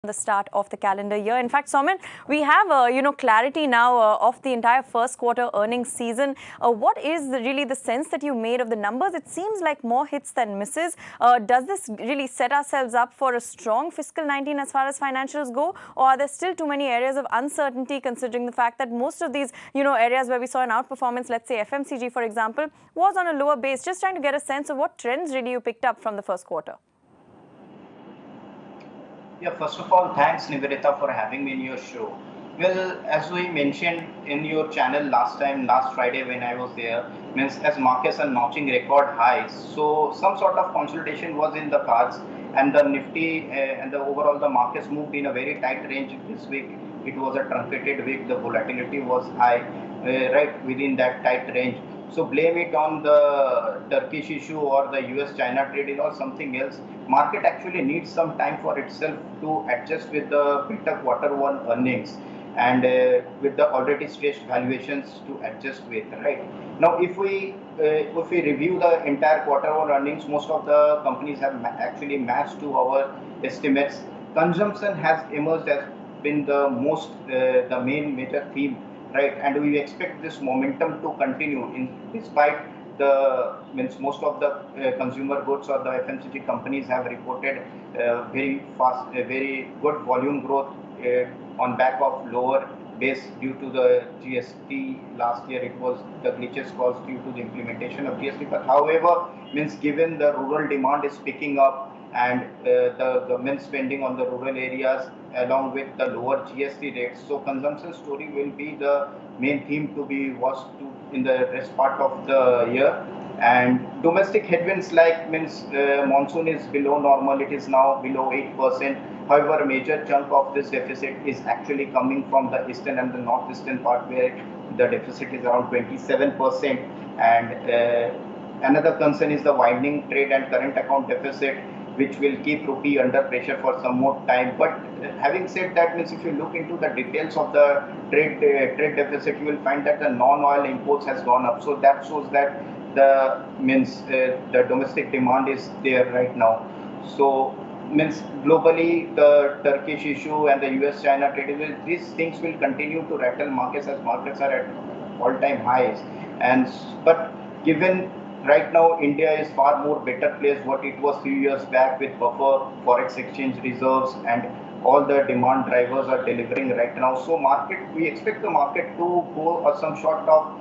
the start of the calendar year. In fact, Soumen, we have clarity now of the entire first quarter earnings season. What is really the sense that you made of the numbers? It seems like more hits than misses. Does this really set ourselves up for a strong fiscal 19 as far as financials go, or are there still too many areas of uncertainty, considering the fact that most of these areas where we saw an outperformance, let's say FMCG for example, was on a lower base? Just trying to get a sense of what trends really you picked up from the first quarter. Yeah, first of all, thanks Nivedita for having me in your show. Well, as we mentioned in your channel last Friday when I was there, means as markets are notching record highs, so some sort of consolidation was in the cards, and the Nifty and the overall the markets moved in a very tight range this week. It was a truncated week. The volatility was high, right within that tight range. So blame it on the Turkish issue or the US-China trade or something else. Market actually needs some time for itself to adjust with the better quarter one earnings and with the already stretched valuations to adjust with. Right now, if we review the entire quarter one earnings, most of the companies have actually matched to our estimates. Consumption has emerged as been the main major theme, right? And we expect this momentum to continue despite the most of the consumer goods or the FMCG companies have reported very fast, very good volume growth on back of lower base due to the GST. Last year it was the glitches caused due to the implementation of GST. But however, given the rural demand is picking up and the government spending on the rural areas along with the lower GST rates, so consumption story will be the main theme to be watched in the rest part of the year. And domestic headwinds like monsoon is below normal. It is now below 8%. However, a major chunk of this deficit is actually coming from the eastern and the northeastern part, where the deficit is around 27%. And another concern is the widening trade and current account deficit, which will keep rupee under pressure for some more time. But having said that, if you look into the details of the trade deficit, you will find that the non-oil imports has gone up. So that shows that the domestic demand is there right now. So globally, the Turkish issue and the US-China trade, these things will continue to rattle markets as markets are at all-time highs. But given right now India is far more better placed what it was few years back, with buffer forex exchange reserves and all the demand drivers are delivering right now. So we expect the market to go some sort of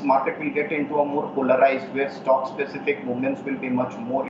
market will get into a more polarized, where stock specific movements will be much more